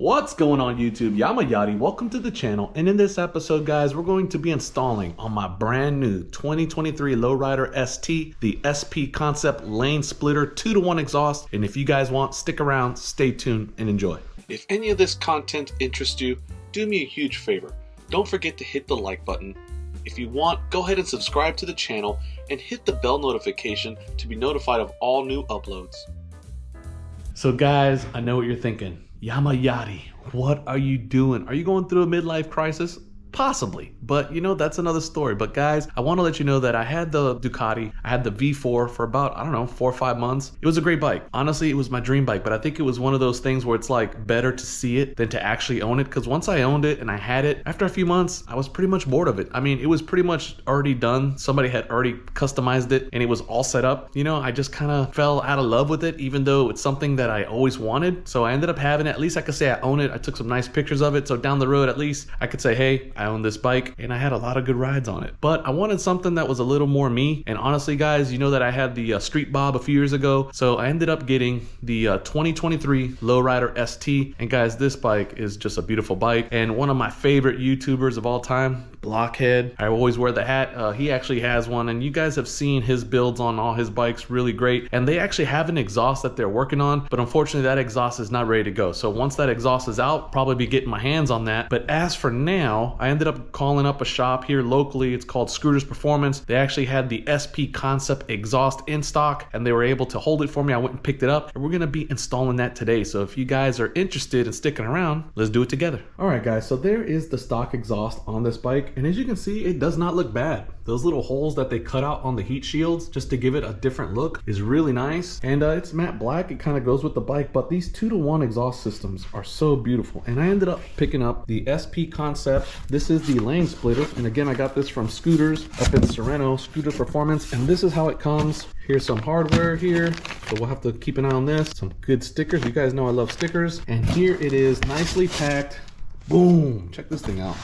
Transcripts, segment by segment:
What's going on YouTube? Yamayati, welcome to the channel, and in this episode guys, we're going to be installing on my brand new 2023 Lowrider ST, the SP Concept Lane Splitter 2-to-1 exhaust, and if you guys want, stick around, stay tuned, and enjoy. If any of this content interests you, do me a huge favor. Don't forget to hit the like button. If you want, go ahead and subscribe to the channel and hit the bell notification to be notified of all new uploads. So guys, I know what you're thinking. Yamayati, what are you doing? Are you going through a midlife crisis? Possibly, but you know, that's another story. But guys, I want to let you know that I had the Ducati, I had the V4 for about, I don't know, 4 or 5 months. It was a great bike. Honestly, it was my dream bike, but I think it was one of those things where it's like better to see it than to actually own it. Because once I owned it and I had it, after a few months, I was pretty much bored of it. I mean, it was pretty much already done. Somebody had already customized it and it was all set up. You know, I just kind of fell out of love with it, even though it's something that I always wanted. So I ended up having it. At least I could say I own it. I took some nice pictures of it. So down the road, at least I could say, hey, I own this bike, and I had a lot of good rides on it. But I wanted something that was a little more me. And honestly guys, you know that I had the Street Bob a few years ago, so I ended up getting the 2023 Lowrider ST. And guys, this bike is just a beautiful bike, and one of my favorite YouTubers of all time, Blockhead, I always wear the hat, he actually has one, and you guys have seen his builds on all his bikes, really great. And they actually have an exhaust that they're working on, but unfortunately that exhaust is not ready to go. So once that exhaust is out, probably be getting my hands on that. But as for now, I ended up calling up a shop here locally. It's called Scooters Performance. They actually had the SP Concept exhaust in stock, and they were able to hold it for me. I went and picked it up, and we're gonna be installing that today. So if you guys are interested in sticking around, let's do it together. All right guys, so there is the stock exhaust on this bike, and as you can see, it does not look bad. Those little holes that they cut out on the heat shields just to give it a different look is really nice. And it's matte black. It kind of goes with the bike, but these 2-to-1 exhaust systems are so beautiful. And I ended up picking up the SP Concept. This is the lane splitter. And again, I got this from Scooters up in Sorrento, Scooter Performance. And this is how it comes. Here's some hardware here, so we'll have to keep an eye on this. Some good stickers. You guys know I love stickers. And here it is, nicely packed. Boom, check this thing out.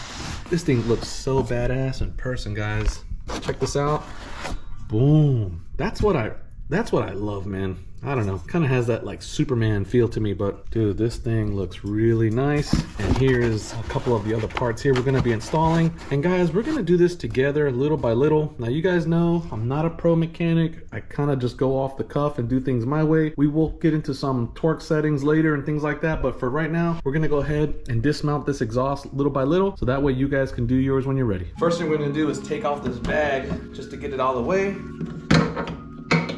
This thing looks so badass in person, guys. Check this out. Boom. That's what I love, man. I don't know, kind of has that like Superman feel to me, but dude, this thing looks really nice. And here's a couple of the other parts here we're going to be installing. And guys, we're going to do this together little by little. Now you guys know I'm not a pro mechanic. I kind of just go off the cuff and do things my way. We will get into some torque settings later and things like that, but for right now, we're going to go ahead and dismount this exhaust little by little, so that way you guys can do yours when you're ready. First thing we're going to do is take off this bag just to get it out of the way.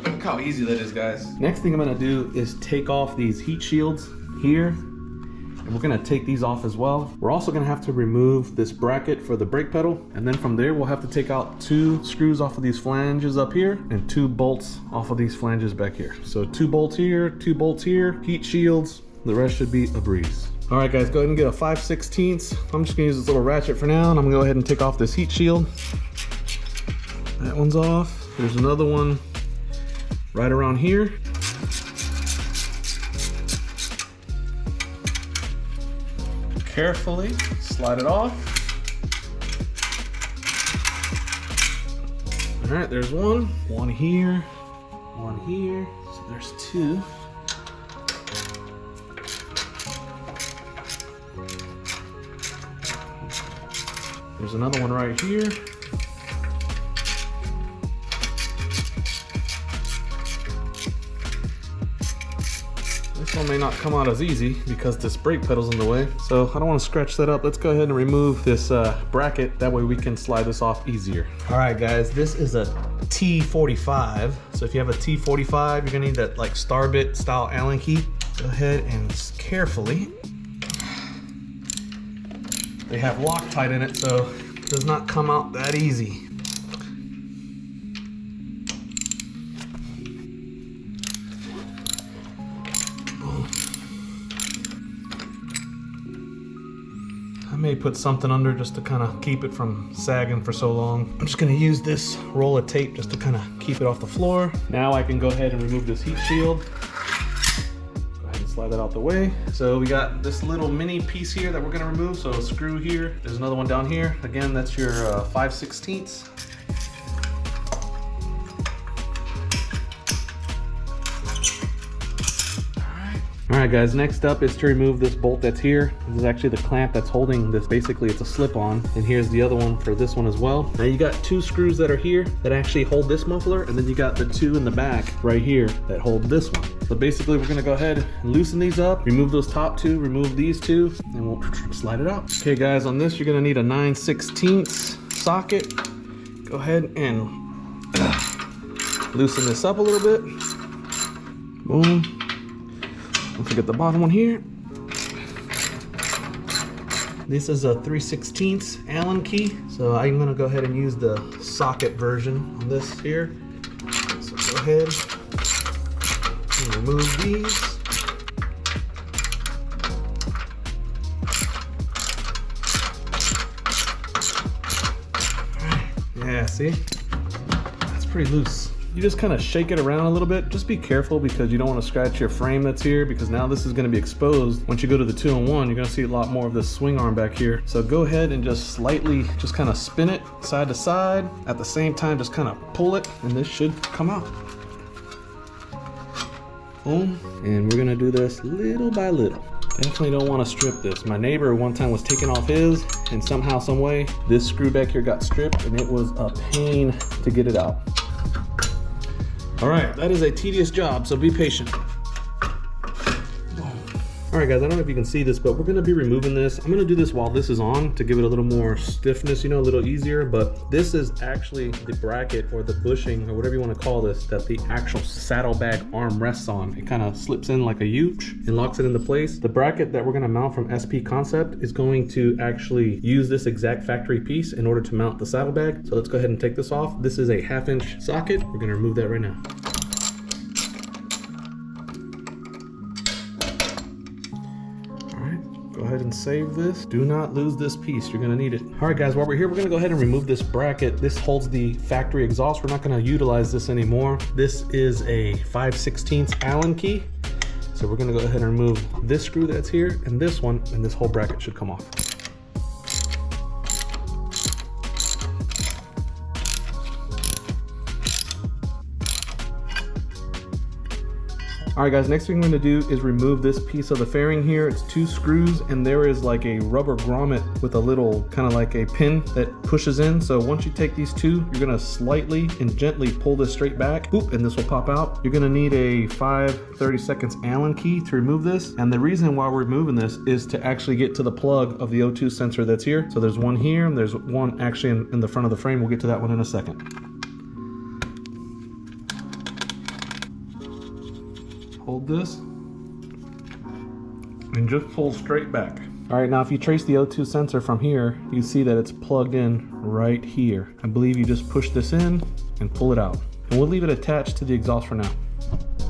Look how easy that is, guys. Next thing I'm gonna do is take off these heat shields here, and we're gonna take these off as well. We're also gonna have to remove this bracket for the brake pedal, and then from there we'll have to take out 2 screws off of these flanges up here and 2 bolts off of these flanges back here. So 2 bolts here, 2 bolts here, heat shields, the rest should be a breeze. All right guys, go ahead and get a 5/16. I'm just gonna use this little ratchet for now, and I'm gonna go ahead and take off this heat shield. That one's off. There's another one right around here. Carefully slide it off. All right, there's one. One here, one here. So there's 2. There's another one right here. This one may not come out as easy because this brake pedal's in the way, so I don't want to scratch that up. Let's go ahead and remove this bracket. That way we can slide this off easier. All right guys, this is a T45. So if you have a T45, you're gonna need that like star bit style Allen key. Go ahead and carefully. They have Loctite in it, so it does not come out that easy. I may put something under just to kind of keep it from sagging for so long. I'm just gonna use this roll of tape just to kind of keep it off the floor. Now I can go ahead and remove this heat shield. Go ahead and slide that out the way. So we got this little mini piece here that we're gonna remove. So a screw here, there's another one down here. Again, that's your 5/16. All right guys, next up is to remove this bolt that's here. This is actually the clamp that's holding this. Basically it's a slip-on, and here's the other one for this one as well. Now you got two screws that are here that actually hold this muffler, and then you got the two in the back right here that hold this one. So basically we're gonna go ahead and loosen these up, remove those top two, remove these two, and we'll slide it out. Okay guys, on this you're gonna need a 9/16 socket. Go ahead and loosen this up a little bit. Boom. Don't forget the bottom one here. This is a 3/16 Allen key, so I'm gonna go ahead and use the socket version on this here. So go ahead and remove these. Yeah, see? That's pretty loose. You just kind of shake it around a little bit. Just be careful because you don't want to scratch your frame that's here, because now this is going to be exposed. Once you go to the 2-in-1, you're going to see a lot more of this swing arm back here. So go ahead and just slightly, just kind of spin it side to side. At the same time, just kind of pull it, and this should come out. Boom. And we're going to do this little by little. Definitely don't want to strip this. My neighbor one time was taking off his, and somehow, some way, this screw back here got stripped, and it was a pain to get it out. All right, that is a tedious job, so be patient. All right guys, I don't know if you can see this, but we're gonna be removing this. I'm gonna do this while this is on to give it a little more stiffness, you know, a little easier, but this is actually the bracket or the bushing or whatever you wanna call this that the actual saddlebag arm rests on. It kind of slips in like a U and locks it into place. The bracket that we're gonna mount from SP Concept is going to actually use this exact factory piece in order to mount the saddlebag. So let's go ahead and take this off. This is a 1/2" socket. We're gonna remove that right now. Go ahead and save this. Do not lose this piece. You're gonna need it. All right guys, while we're here, we're gonna go ahead and remove this bracket. This holds the factory exhaust. We're not gonna utilize this anymore. This is a 5/16 Allen key. So we're gonna go ahead and remove this screw that's here and this one, and this whole bracket should come off. All right guys, next thing I'm gonna do is remove this piece of the fairing here. It's 2 screws, and there is like a rubber grommet with a little kind of like a pin that pushes in. So once you take these two, you're gonna slightly and gently pull this straight back, boop, and this will pop out. You're gonna need a 5/32 Allen key to remove this. And the reason why we're removing this is to actually get to the plug of the O2 sensor that's here. So there's one here, and there's one actually in the front of the frame. We'll get to that one in a second. Hold this and just pull straight back. All right, now if you trace the O2 sensor from here, you see that it's plugged in right here. I believe you just push this in and pull it out. And we'll leave it attached to the exhaust for now.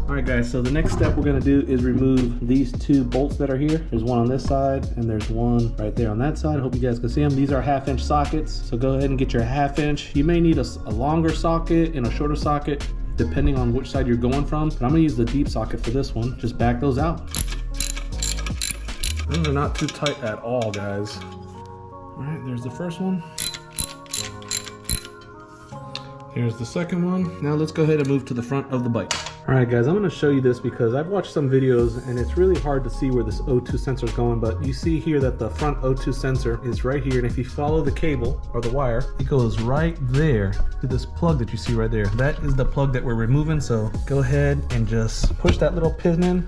All right guys, so the next step we're gonna do is remove these 2 bolts that are here. There's one on this side and there's one right there on that side. I hope you guys can see them. These are 1/2" sockets. So go ahead and get your 1/2". You may need a longer socket and a shorter socket, depending on which side you're going from. But I'm gonna use the deep socket for this one. Just back those out. Those are not too tight at all, guys. All right, there's the first one. Here's the second one. Now let's go ahead and move to the front of the bike. All right guys, I'm gonna show you this because I've watched some videos and it's really hard to see where this O2 sensor is going, but you see here that the front O2 sensor is right here, and if you follow the cable or the wire, it goes right there to this plug that you see right there. That is the plug that we're removing, so go ahead and just push that little pin in,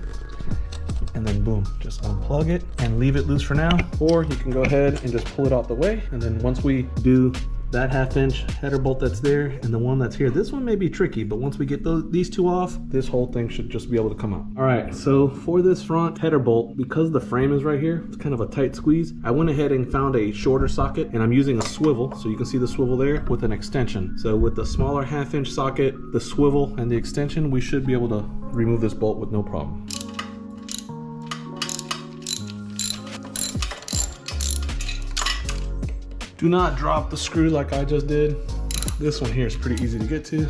and then boom, just unplug it and leave it loose for now. Or you can go ahead and just pull it out the way, and then once we do that 1/2" header bolt that's there and the one that's here, this one may be tricky, but once we get these 2 off, this whole thing should just be able to come out. All right, so for this front header bolt, because the frame is right here, it's kind of a tight squeeze, I went ahead and found a shorter socket, and I'm using a swivel, so you can see the swivel there with an extension. So with the smaller 1/2" socket, the swivel, and the extension, we should be able to remove this bolt with no problem. Do not drop the screw like I just did. This one here is pretty easy to get to.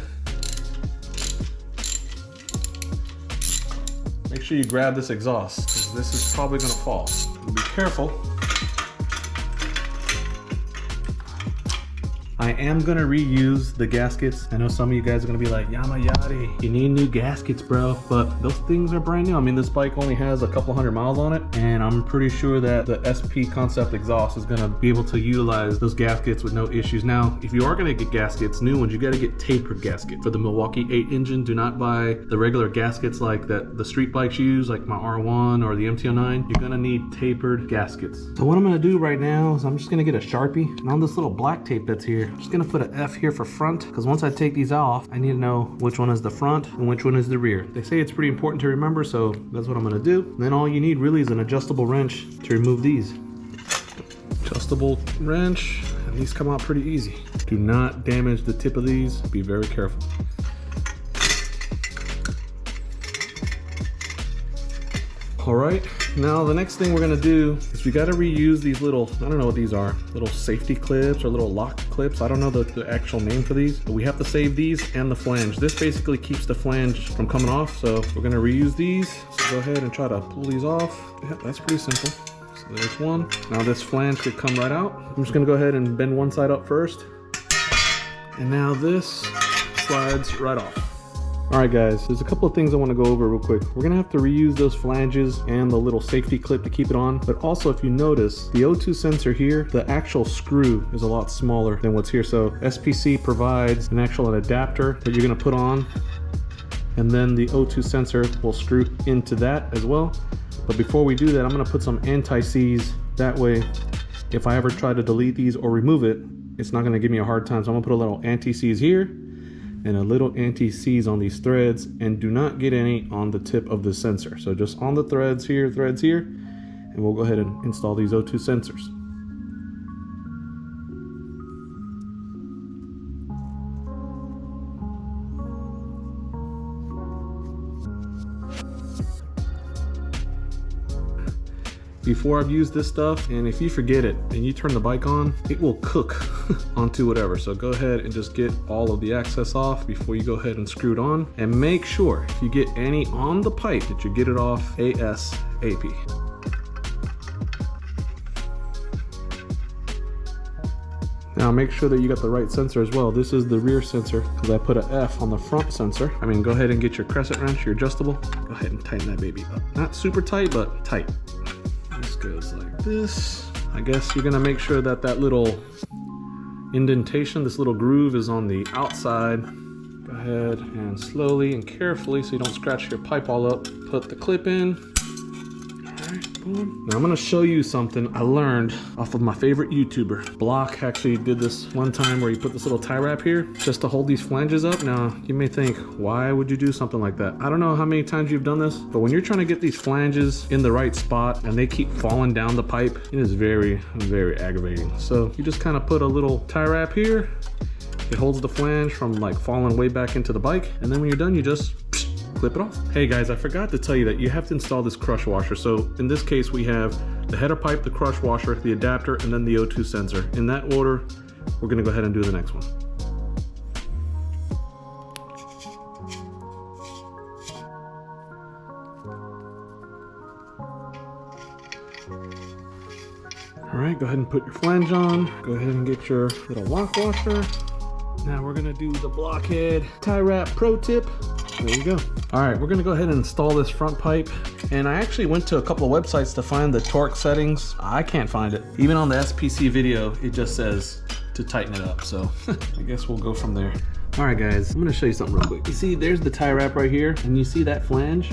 Make sure you grab this exhaust, because this is probably gonna fall. Be careful. I am gonna reuse the gaskets. I know some of you guys are gonna be like, Yari, you need new gaskets, bro. But those things are brand new. I mean, this bike only has a couple hundred miles on it, and I'm pretty sure that the SP Concept exhaust is gonna be able to utilize those gaskets with no issues. Now, if you are gonna get gaskets, new ones, you gotta get tapered gaskets. For the Milwaukee 8 engine, do not buy the regular gaskets like that the street bikes use, like my R1 or the MT-09. You're gonna need tapered gaskets. So what I'm gonna do right now is I'm just gonna get a Sharpie, and on this little black tape that's here, I'm just gonna put an F here for front, because once I take these off, I need to know which one is the front and which one is the rear. They say it's pretty important to remember, so that's what I'm gonna do. And then all you need really is an adjustable wrench to remove these. Adjustable wrench, and these come out pretty easy. Do not damage the tip of these, be very careful. All right, now the next thing we're gonna do is we gotta reuse these little, I don't know what these are, little safety clips or little lock clips. I don't know the actual name for these, but we have to save these and the flange. This basically keeps the flange from coming off, so we're gonna reuse these. So go ahead and try to pull these off. Yeah, that's pretty simple. So there's one. Now this flange could come right out. I'm just gonna go ahead and bend one side up first. And now this slides right off. All right guys, there's a couple of things I want to go over real quick. We're gonna have to reuse those flanges and the little safety clip to keep it on, but also if you notice, the O2 sensor here, the actual screw is a lot smaller than what's here. So SPC provides an actual adapter that you're gonna put on, and then the O2 sensor will screw into that as well. But before we do that, I'm gonna put some anti-seize. That way, if I ever try to delete these or remove it, it's not gonna give me a hard time. So I'm gonna put a little anti-seize here, and a little anti-seize on these threads, and do not get any on the tip of the sensor. So just on the threads here, and we'll go ahead and install these O2 sensors. Before I've used this stuff, and if you forget it and you turn the bike on, it will cook onto whatever. So go ahead and just get all of the excess off before you go ahead and screw it on, and make sure if you get any on the pipe that you get it off ASAP. Now make sure that you got the right sensor as well. This is the rear sensor because I put an F on the front sensor. I mean, go ahead and get your crescent wrench, your adjustable. Go ahead and tighten that baby up. Not super tight, but tight. This goes like this. I guess you're gonna make sure that that little indentation, this little groove is on the outside. Go ahead and slowly and carefully, so you don't scratch your pipe all up, put the clip in. Now I'm gonna show you something I learned off of my favorite YouTuber. Block actually did this one time where he put this little tie wrap here just to hold these flanges up. Now you may think, why would you do something like that? I don't know how many times you've done this, but when you're trying to get these flanges in the right spot and they keep falling down the pipe, it is very, very aggravating. So you just kind of put a little tie wrap here. It holds the flange from like falling way back into the bike. And then when you're done, you just clip it off. Hey guys, I forgot to tell you that you have to install this crush washer. So in this case, we have the header pipe, the crush washer, the adapter, and then the O2 sensor. In that order, we're gonna go ahead and do the next one. All right, go ahead and put your flange on. Go ahead and get your little lock washer. Now we're gonna do the blockhead tie wrap pro tip. There you go. All right, we're gonna go ahead and install this front pipe. And I actually went to a couple of websites to find the torque settings. I can't find it. Even on the SPC video, it just says to tighten it up. So I guess we'll go from there. All right guys, I'm gonna show you something real quick. You see, there's the tie wrap right here, and you see that flange?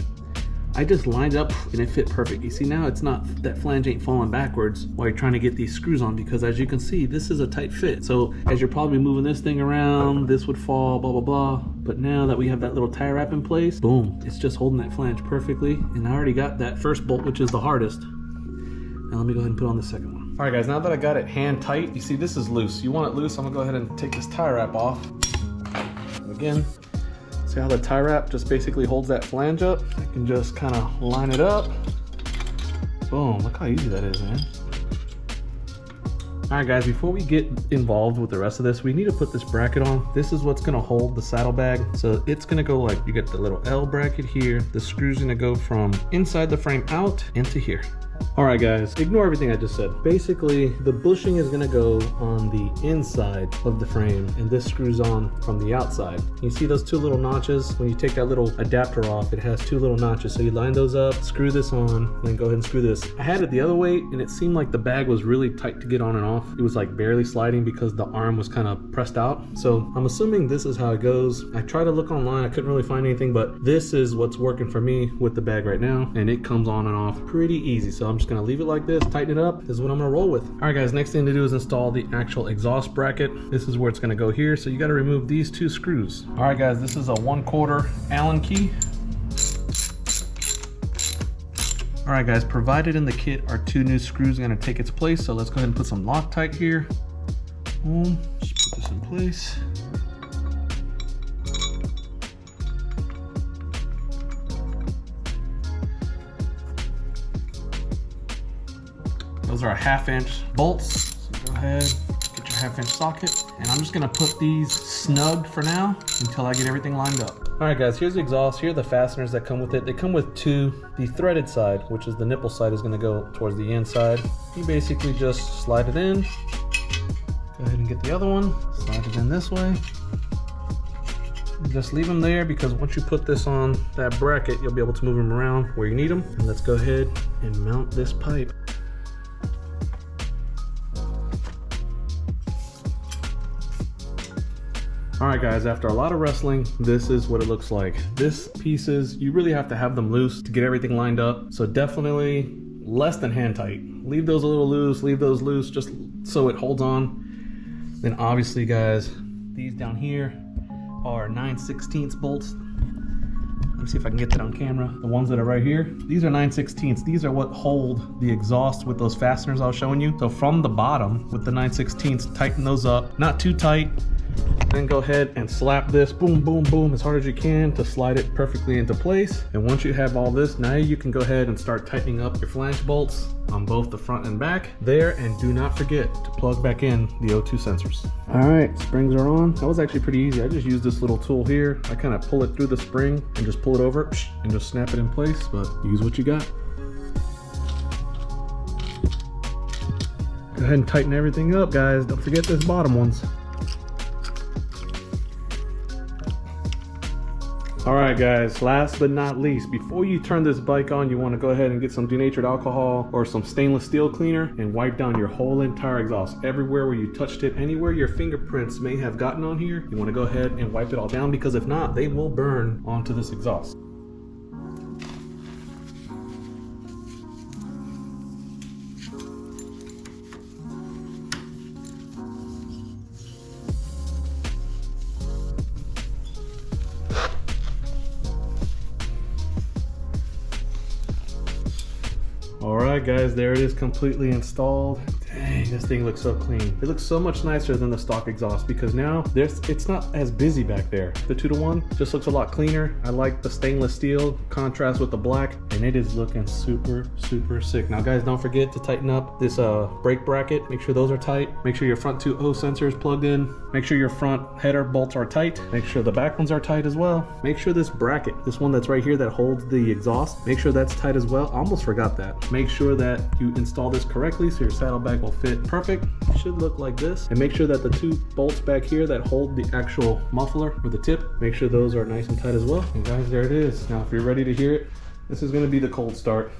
I just lined up and it fit perfect. You see now it's not, that flange ain't falling backwards while you're trying to get these screws on, because as you can see, this is a tight fit. So as you're probably moving this thing around, this would fall, blah, blah, blah. But now that we have that little tie wrap in place, boom, it's just holding that flange perfectly. And I already got that first bolt, which is the hardest. Now let me go ahead and put on the second one. All right guys, now that I got it hand tight, you see this is loose. You want it loose, I'm gonna go ahead and take this tie wrap off. Again, see how the tie wrap just basically holds that flange up? I can just kind of line it up. Boom, look how easy that is, man. All right guys, before we get involved with the rest of this, we need to put this bracket on. This is what's gonna hold the saddlebag. So it's gonna go like, you get the little L bracket here. The screw's gonna go from inside the frame out into here. All right, guys, ignore everything I just said. Basically, the bushing is gonna go on the inside of the frame, and this screws on from the outside. You see those two little notches? When you take that little adapter off, it has two little notches. So you line those up, screw this on, then go ahead and screw this. I had it the other way, and it seemed like the bag was really tight to get on and off. It was like barely sliding because the arm was kind of pressed out. So I'm assuming this is how it goes. I tried to look online, I couldn't really find anything, but this is what's working for me with the bag right now, and it comes on and off pretty easy. So I'm just gonna leave it like this, tighten it up. This is what I'm gonna roll with. All right, guys, next thing to do is install the actual exhaust bracket. This is where it's gonna go here. So you gotta remove these two screws. All right, guys, this is a 1/4 Allen key. All right, guys, provided in the kit are two new screws gonna take its place. So let's go ahead and put some Loctite here. Boom, just put this in place. Those are 1/2 inch bolts. So go ahead, get your 1/2 inch socket. And I'm just gonna put these snugged for now until I get everything lined up. All right, guys, here's the exhaust. Here are the fasteners that come with it. They come with two. The threaded side, which is the nipple side, is gonna go towards the inside. You basically just slide it in. Go ahead and get the other one. Slide it in this way. Just leave them there because once you put this on that bracket, you'll be able to move them around where you need them. And let's go ahead and mount this pipe. All right, guys, after a lot of wrestling, this is what it looks like. This pieces, you really have to have them loose to get everything lined up. So definitely less than hand tight. Leave those a little loose, leave those loose just so it holds on. Then obviously, guys, these down here are 9/16 bolts. Let me see if I can get that on camera. The ones that are right here, these are 9/16. These are what hold the exhaust with those fasteners I was showing you. So from the bottom with the 9/16, tighten those up, not too tight. Then go ahead and slap this, boom, boom, boom, as hard as you can to slide it perfectly into place. And once you have all this, now you can go ahead and start tightening up your flange bolts on both the front and back there. And do not forget to plug back in the O2 sensors. All right, springs are on. That was actually pretty easy. I just used this little tool here. I kind of pull it through the spring and just pull it over and just snap it in place, but use what you got. Go ahead and tighten everything up, guys. Don't forget those bottom ones. All right, guys, last but not least, before you turn this bike on, you want to go ahead and get some denatured alcohol or some stainless steel cleaner and wipe down your whole entire exhaust. Everywhere where you touched it, anywhere your fingerprints may have gotten on here, you want to go ahead and wipe it all down, because if not, they will burn onto this exhaust. All right, guys, there it is, completely installed. Dang, this thing looks so clean. It looks so much nicer than the stock exhaust because now it's not as busy back there. The 2-to-1 just looks a lot cleaner. I like the stainless steel contrast with the black, and it is looking super, super sick. Now, guys, don't forget to tighten up this brake bracket. Make sure those are tight. Make sure your front 2 O sensors plugged in. Make sure your front header bolts are tight. Make sure the back ones are tight as well. Make sure this bracket, this one that's right here that holds the exhaust, make sure that's tight as well. I almost forgot that. Make sure that you install this correctly so your saddlebag will fit perfect. It should look like this. And make sure that the 2 bolts back here that hold the actual muffler or the tip, make sure those are nice and tight as well. And guys, there it is. Now, if you're ready to hear it, this is going to be the cold start.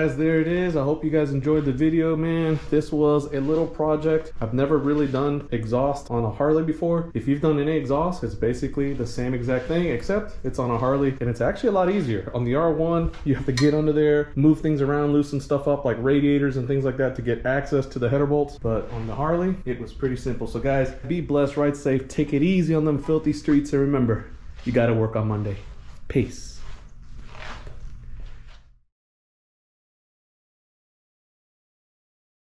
guys, there it is. I hope you guys enjoyed the video, man. This was a little project. I've never really done exhaust on a Harley before. If you've done any exhaust, it's basically the same exact thing, except it's on a Harley, and it's actually a lot easier. On the R1, you have to get under there, move things around, loosen stuff up like radiators and things like that to get access to the header bolts. But on the Harley, it was pretty simple. So guys, be blessed, ride safe, take it easy on them filthy streets, and remember, you gotta work on Monday. Peace.